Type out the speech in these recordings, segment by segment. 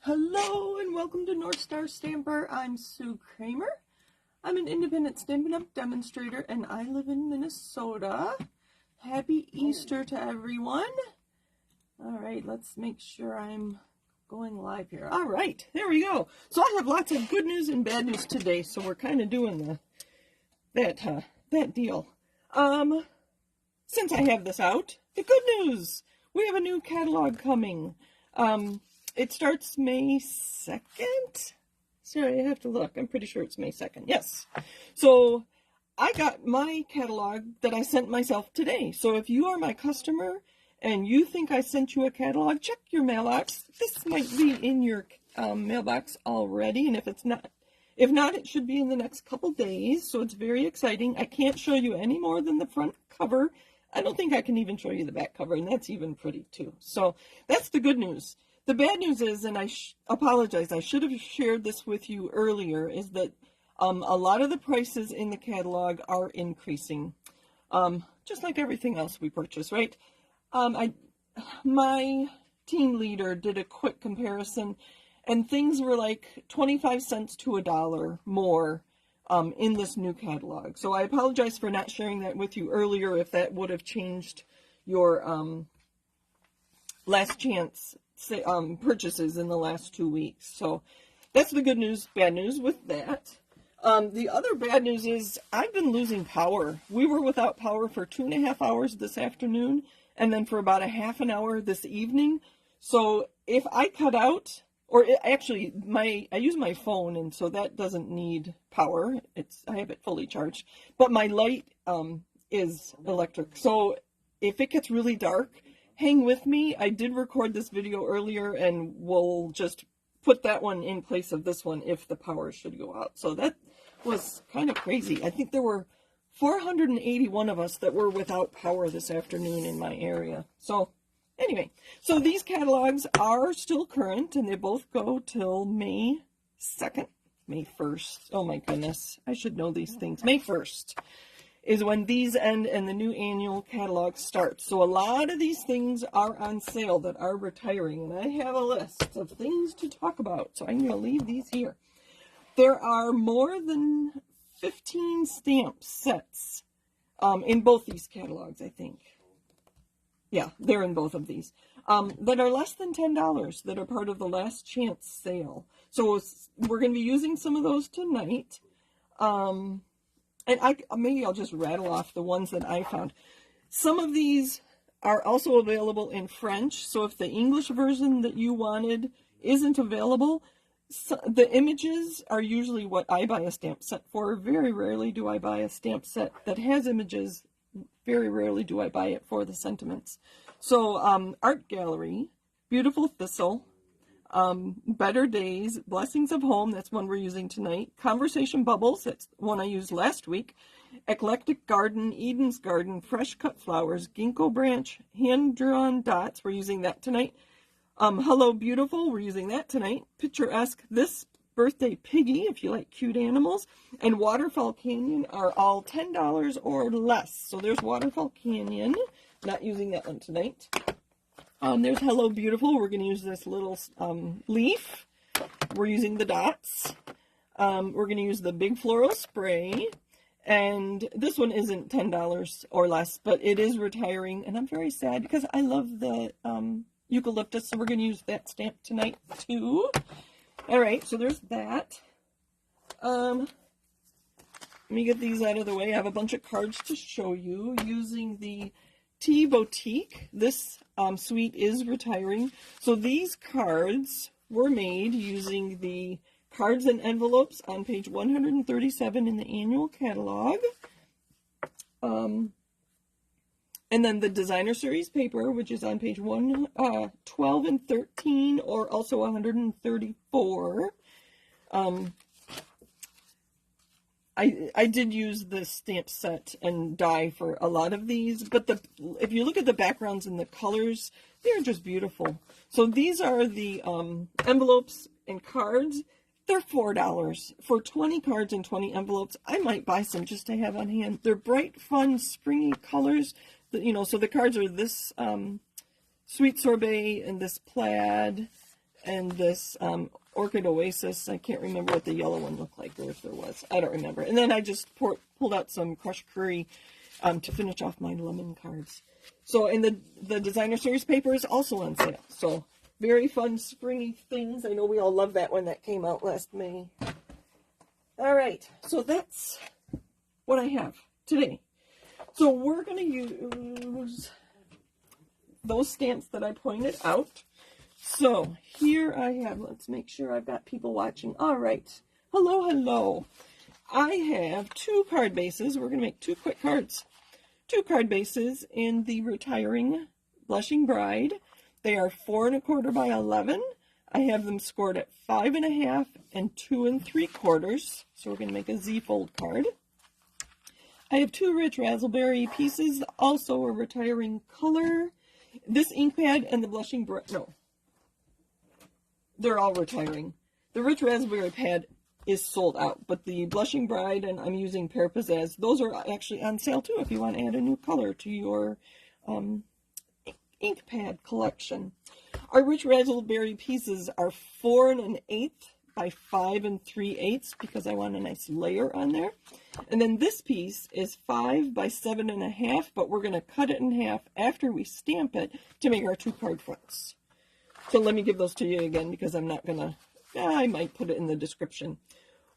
Hello and welcome to North Star Stamper. I'm Sue Kramer. I'm an independent Stampin' Up! Demonstrator and I live in Minnesota. Happy Easter to everyone. Alright, let's make sure I'm going live here. Alright, there we go. So I have lots of good news and bad news today, so we're kind of doing that deal. Since I have this out, the good news! We have a new catalog coming. It starts May 2nd? Sorry, I have to look. I'm pretty sure it's May 2nd. Yes. So I got my catalog that I sent myself today. So if you are my customer and you think I sent you a catalog, check your mailbox. This might be in your mailbox already. And if not, it should be in the next couple days. So it's very exciting. I can't show you any more than the front cover. I don't think I can even show you the back cover, and that's even pretty too. So that's the good news. The bad news is, and I apologize, I should have shared this with you earlier, is that a lot of the prices in the catalog are increasing, just like everything else we purchase, right? My team leader did a quick comparison, and things were like 25 cents to $1 more in this new catalog. So I apologize for not sharing that with you earlier if that would have changed your last chance purchases in the last 2 weeks. So that's the good news. Bad news with that. The other bad news is I've been losing power. We were without power for 2.5 hours this afternoon, and then for about a half an hour this evening. So if I cut out, actually I use my phone, and so that doesn't need power. I have it fully charged, but my light is electric. So if it gets really dark, hang with me. I did record this video earlier, and we'll just put that one in place of this one if the power should go out. So that was kind of crazy. I think there were 481 of us that were without power this afternoon in my area. So anyway, so these catalogs are still current, and they both go till May 2nd. May 1st. Oh my goodness. I should know these things. May 1st. Is when these end and the new annual catalog starts. So a lot of these things are on sale that are retiring, and I have a list of things to talk about, so I'm going to leave these here. There are more than 15 stamp sets in both these catalogs, I think. Yeah, they're in both of these. That are less than $10 that are part of the last chance sale. So we're going to be using some of those tonight. And maybe I'll just rattle off the ones that I found. Some of these are also available in French, so if the English version that you wanted isn't available, the images are usually what I buy a stamp set for. Very rarely do I buy a stamp set that has images. Very rarely do I buy it for the sentiments. So Art Gallery, Beautiful Thistle, Better Days, Blessings of Home, that's one we're using tonight. Conversation Bubbles, that's one I used last week. Eclectic Garden, Eden's Garden, Fresh Cut Flowers, Ginkgo Branch, Hand Drawn Dots, we're using that tonight. Hello Beautiful, we're using that tonight. Picturesque, This Birthday Piggy, if you like cute animals. And Waterfall Canyon are all $10 or less. So there's Waterfall Canyon, not using that one tonight. There's Hello Beautiful. We're going to use this little leaf. We're using the dots. We're going to use the big floral spray. And this one isn't $10 or less, but it is retiring. And I'm very sad because I love the eucalyptus. So we're going to use that stamp tonight too. All right, so there's that. Let me get these out of the way. I have a bunch of cards to show you using the Tea Boutique. This suite is retiring. So these cards were made using the cards and envelopes on page 137 in the annual catalog. And then the designer series paper, which is on page 12 and 13, or also 134. I did use the stamp set and die for a lot of these, but if you look at the backgrounds and the colors, they're just beautiful. So these are the envelopes and cards. They're $4 for 20 cards and 20 envelopes. I might buy some just to have on hand. They're bright, fun, springy colors. So the cards are this Sweet Sorbet and this Plaid. and this Orchid Oasis. I can't remember what the yellow one looked like, or if there was. I don't remember. And then I just pulled out some crushed curry to finish off my lemon cards. So, and the designer series paper is also on sale. So, very fun springy things. I know we all love that one that came out last May. All right, so that's what I have today. So we're going to use those stamps that I pointed out. So here I have, let's make sure I've got people watching. All right. Hello, hello. I have 2 card bases. We're going to make 2 quick cards. 2 card bases in the Retiring Blushing Bride. They are 4 1/4 by 11. I have them scored at 5 1/2 and 2 3/4. So we're going to make a Z-fold card. I have 2 Rich Razzleberry pieces, also a retiring color. This ink pad and the Blushing Bride, no, they're all retiring. The Rich Razzleberry pad is sold out, but the Blushing Bride, and I'm using Pear Pizzazz, those are actually on sale too if you want to add a new color to your ink pad collection. Our Rich Razzleberry pieces are 4 1/8 by 5 3/8 because I want a nice layer on there. And then this piece is 5 by 7 1/2, but we're going to cut it in half after we stamp it to make our 2 card fronts. So let me give those to you again because I'm not going to, I might put it in the description.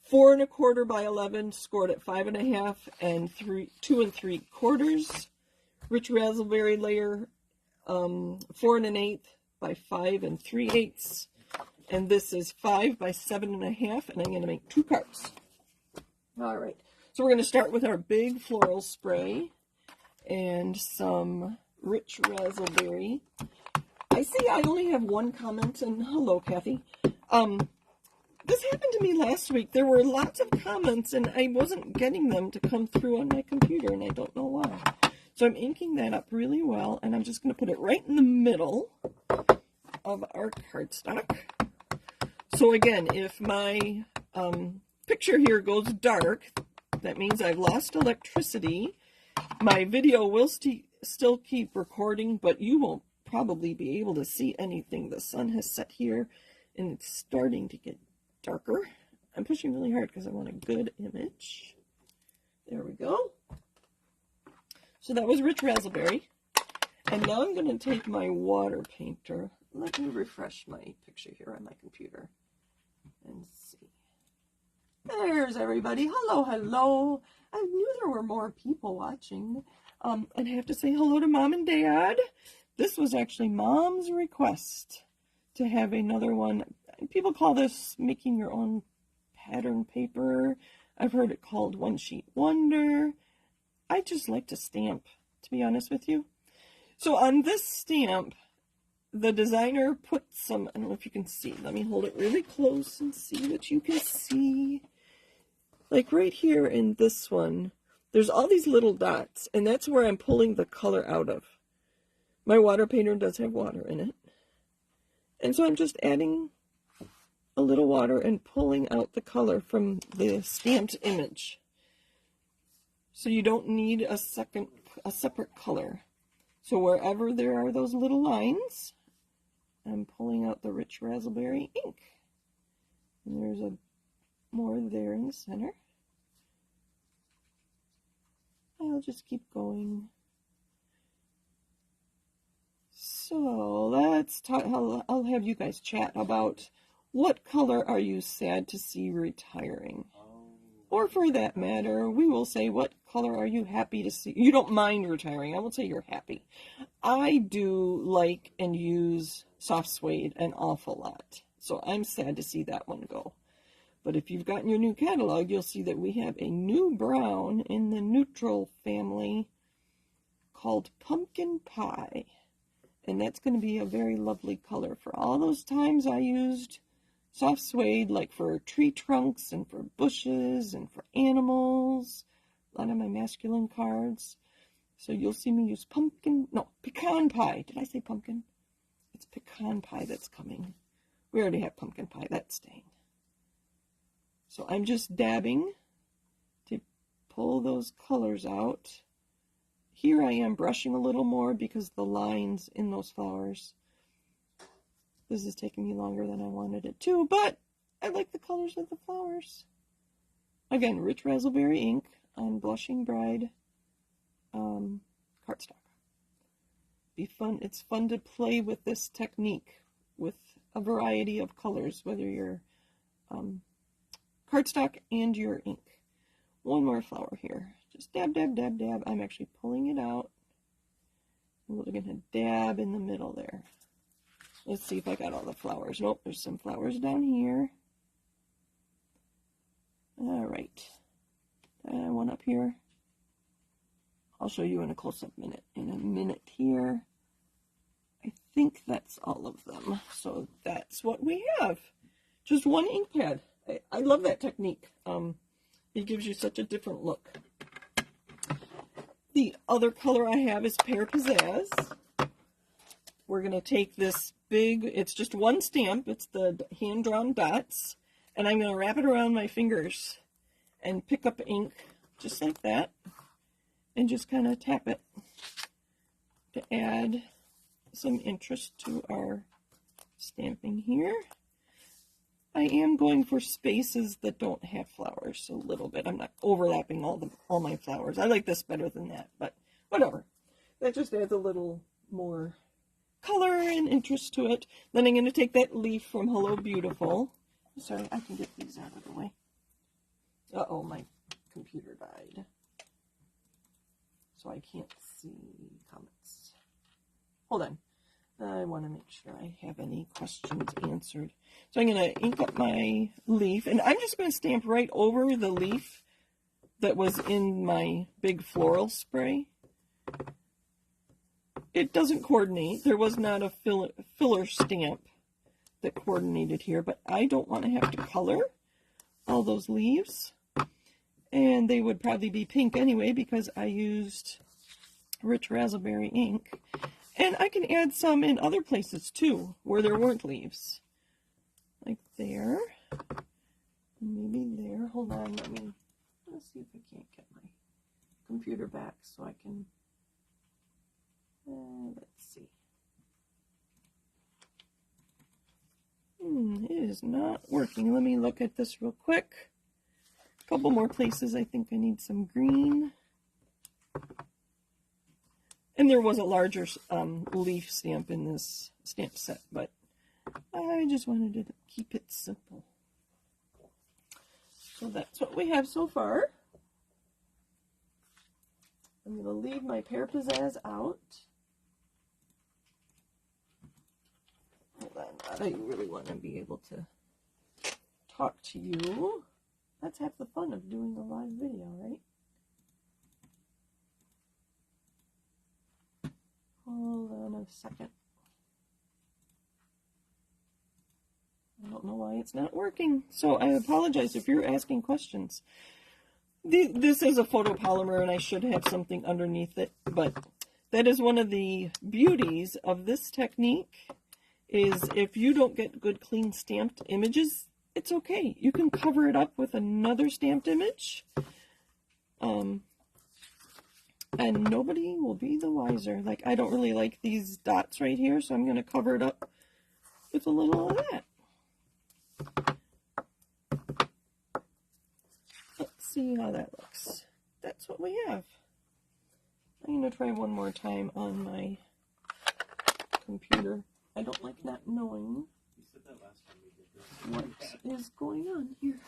4 1/4 by 11, scored at 5 1/2 and 2 3/4. Rich Razzleberry layer, 4 1/8 by 5 3/8. And this is 5 by 7 1/2, and I'm going to make 2 cards. All right, so we're going to start with our big floral spray and some Rich Razzleberry. I see I only have 1 comment, and hello, Kathy. This happened to me last week. There were lots of comments, and I wasn't getting them to come through on my computer, and I don't know why. So I'm inking that up really well, and I'm just going to put it right in the middle of our cardstock. So again, if my picture here goes dark, that means I've lost electricity. My video will still keep recording, but you won't probably be able to see anything. The sun has set here, and it's starting to get darker. I'm pushing really hard because I want a good image. There we go. So that was Rich Razzleberry. And now I'm going to take my water painter. Let me refresh my picture here on my computer and see. There's everybody. Hello, hello. I knew there were more people watching. And I have to say hello to Mom and Dad. This was actually Mom's request to have another one. People call this making your own pattern paper. I've heard it called One Sheet Wonder. I just like to stamp, to be honest with you. So on this stamp, the designer put some, I don't know if you can see, let me hold it really close and see what you can see. Like right here in this one, there's all these little dots, and that's where I'm pulling the color out of. My water painter does have water in it. And so I'm just adding a little water and pulling out the color from the stamped image. So you don't need a separate color. So wherever there are those little lines, I'm pulling out the Rich Razzleberry ink. And there's a more there in the center. I'll just keep going. So let's talk, I'll have you guys chat about what color are you sad to see retiring? Or for that matter, we will say, what color are you happy to see? You don't mind retiring. I won't say you're happy. I do like and use soft suede an awful lot. So I'm sad to see that one go. But if you've gotten your new catalog, you'll see that we have a new brown in the neutral family called Pumpkin Pie. And that's going to be a very lovely color. For all those times I used soft suede, like for tree trunks and for bushes and for animals. A lot of my masculine cards. So you'll see me use pecan pie. Did I say pumpkin? It's pecan pie that's coming. We already have pumpkin pie. That's staying. So I'm just dabbing to pull those colors out. Here I am brushing a little more because the lines in those flowers This is taking me longer than I wanted it to, but I like the colors of the flowers. Again, Rich Razzleberry ink on Blushing Bride cardstock. Be fun. It's fun to play with this technique with a variety of colors, whether you're cardstock and your ink. One more flower here. Just dab, dab, dab, dab. I'm actually pulling it out. We're going to dab in the middle there. Let's see if I got all the flowers. Nope, there's some flowers down here. All right. One up here. I'll show you in a close-up in a minute here. I think that's all of them. So that's what we have. Just one ink pad. I love that technique. It gives you such a different look. The other color I have is Pear Pizzazz. We're going to take this big, it's just one stamp. It's the hand-drawn dots. And I'm going to wrap it around my fingers and pick up ink just like that. And just kind of tap it to add some interest to our stamping here. I am going for spaces that don't have flowers a little bit. I'm not overlapping all my flowers. I like this better than that, but whatever. That just adds a little more color and interest to it. Then I'm going to take that leaf from Hello Beautiful. Sorry, I can get these out of the way. Uh-oh, my computer died. So I can't see comments. Hold on. I want to make sure I have any questions answered. So I'm going to ink up my leaf, and I'm just going to stamp right over the leaf that was in my big floral spray. It doesn't coordinate. There was not a filler stamp that coordinated here, but I don't want to have to color all those leaves. And they would probably be pink anyway because I used Rich Razzleberry ink. And I can add some in other places too, where there weren't leaves. Like there. Maybe there. Hold on, let's see if I can't get my computer back so I can, let's see. It is not working. Let me look at this real quick. A couple more places I think I need some green. And there was a larger leaf stamp in this stamp set, but I just wanted to keep it simple. So that's what we have so far. I'm going to leave my Pear Pizzazz out. Hold on, I really want to be able to talk to you. That's half the fun of doing a live video, right? Hold on a second. I don't know why it's not working. So I apologize if you're asking questions. This is a photopolymer and I should have something underneath it, but that is one of the beauties of this technique is if you don't get good clean stamped images, it's okay. You can cover it up with another stamped image. And nobody will be the wiser. Like, I don't really like these dots right here, so I'm going to cover it up with a little of that. Let's see how that looks. That's what we have. I'm going to try one more time on my computer. I don't like not knowing what is going on here.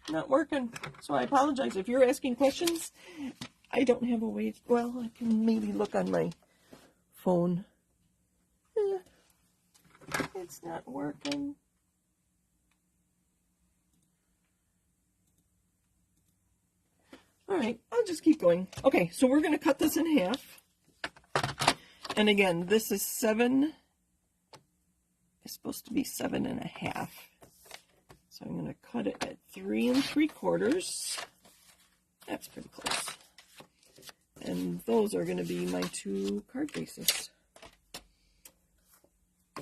Not working. So I apologize. If you're asking questions, I don't have a way. Well, I can maybe look on my phone. It's not working. All right, I'll just keep going. Okay, so we're going to cut this in half. And again, this is 7. It's supposed to be 7.5. So I'm going to cut it at 3 3/4. That's pretty close. And those are going to be my 2 card bases.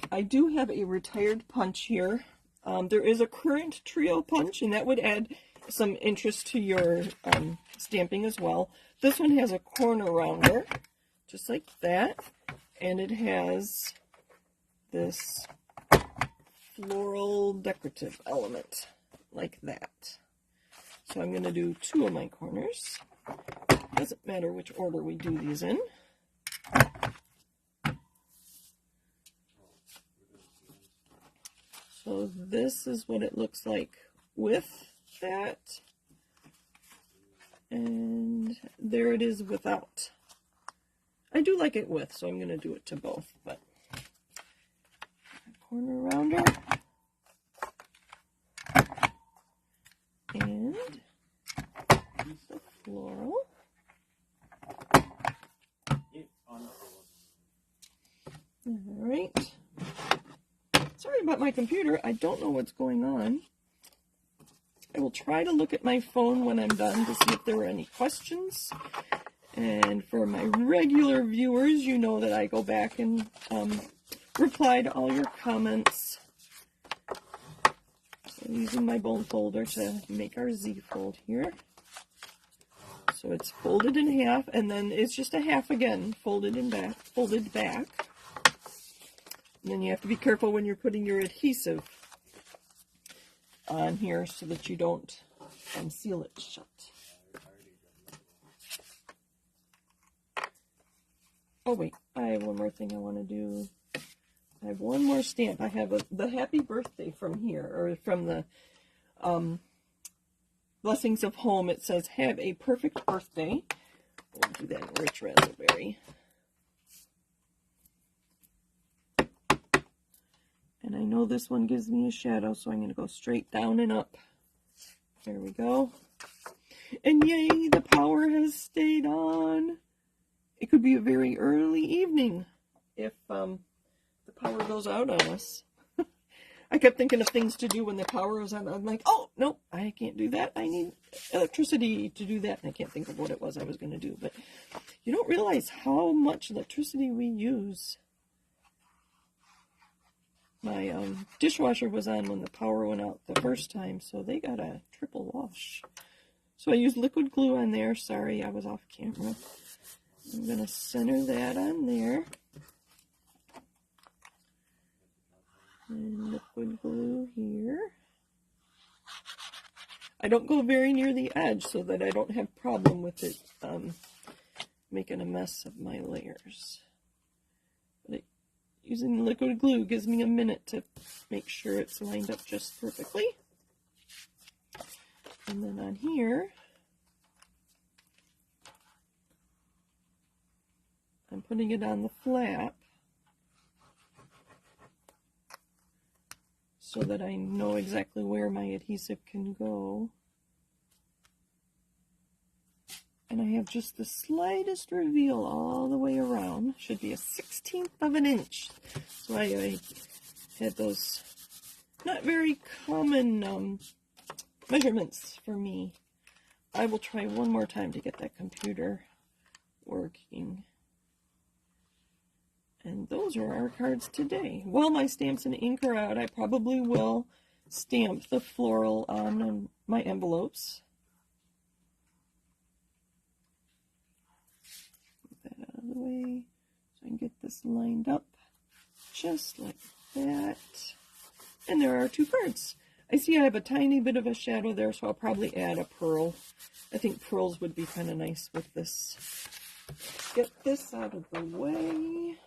I do have a retired punch here. There is a current trio punch, and that would add some interest to your stamping as well. This one has a corner rounder just like that, and it has this floral decorative element like that. So I'm going to do 2 of my corners. Doesn't matter which order we do these in. So this is what it looks like with that. And there it is without. I do like it with, so I'm going to do it to both. But corner rounder. And the floral. Alright. Sorry about my computer. I don't know what's going on. I will try to look at my phone when I'm done to see if there were any questions. And for my regular viewers, you know that I go back and reply to all your comments. So using my bone folder to make our Z fold here. So it's folded in half, and then it's just a half again, folded back. And then you have to be careful when you're putting your adhesive on here so that you don't seal it shut. Oh wait, I have one more thing I want to do. I have one more stamp. I have the happy birthday from here, or from the Blessings of Home. It says, have a perfect birthday. We'll do that in Rich Razzleberry. And I know this one gives me a shadow, so I'm going to go straight down and up. There we go. And yay, the power has stayed on. It could be a very early evening if the power goes out on us. I kept thinking of things to do when the power was on. I'm like, oh, no, I can't do that. I need electricity to do that. And I can't think of what it was I was going to do. But you don't realize how much electricity we use. My dishwasher was on when the power went out the first time, so they got a triple wash. So I used liquid glue on there. Sorry, I was off camera. I'm going to center that on there. And liquid glue here. I don't go very near the edge so that I don't have problem with it making a mess of my layers. But using liquid glue gives me a minute to make sure it's lined up just perfectly. And then on here, I'm putting it on the flap so that I know exactly where my adhesive can go. And I have just the slightest reveal all the way around. Should be a 1/16 of an inch. So I had those not very common measurements for me. I will try one more time to get that computer working. And those are our cards today. While my stamps and ink are out, I probably will stamp the floral on my envelopes. Get that out of the way so I can get this lined up just like that. And there are 2 cards. I see I have a tiny bit of a shadow there, so I'll probably add a pearl. I think pearls would be kind of nice with this. Get this out of the way.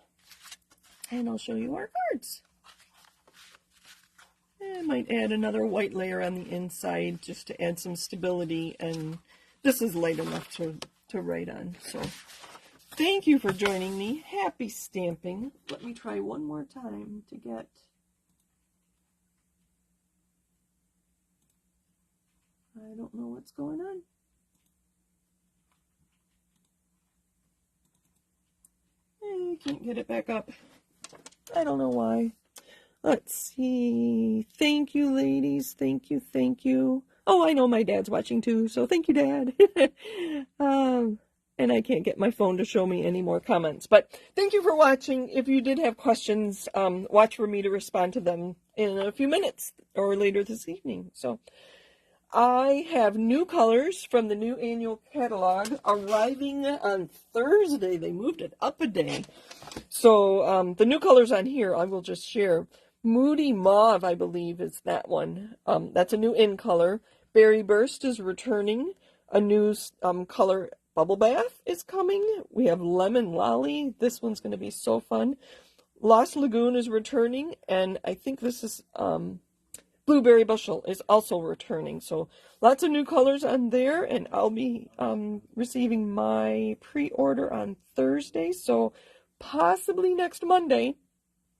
And I'll show you our cards. I might add another white layer on the inside just to add some stability. And this is light enough to write on. So thank you for joining me. Happy stamping. Let me try one more time to get... I don't know what's going on. I can't get it back up. I don't know why. Let's see. Thank you, ladies. Thank you, thank you. Oh, I know my dad's watching too, so thank you, Dad. And I can't get my phone to show me any more comments. But thank you for watching. If you did have questions, watch for me to respond to them in a few minutes or later this evening. So I have new colors from the new annual catalog arriving on Thursday. They moved it up a day. So the new colors on here, I will just share. Moody Mauve, I believe, is that one. That's a new in color. Berry Burst is returning. A new color, Bubble Bath, is coming. We have Lemon Lolly. This one's going to be so fun. Lost Lagoon is returning, and I think this is Blueberry Bushel is also returning. So lots of new colors on there, and I'll be receiving my pre-order on Thursday. So possibly next Monday,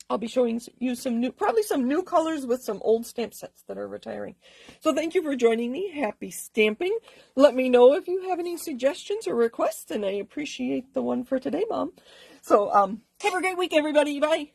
I'll be showing you probably some new colors with some old stamp sets that are retiring. So thank you for joining me. Happy stamping. Let me know if you have any suggestions or requests, and I appreciate the one for today, Mom. So have a great week, everybody. Bye.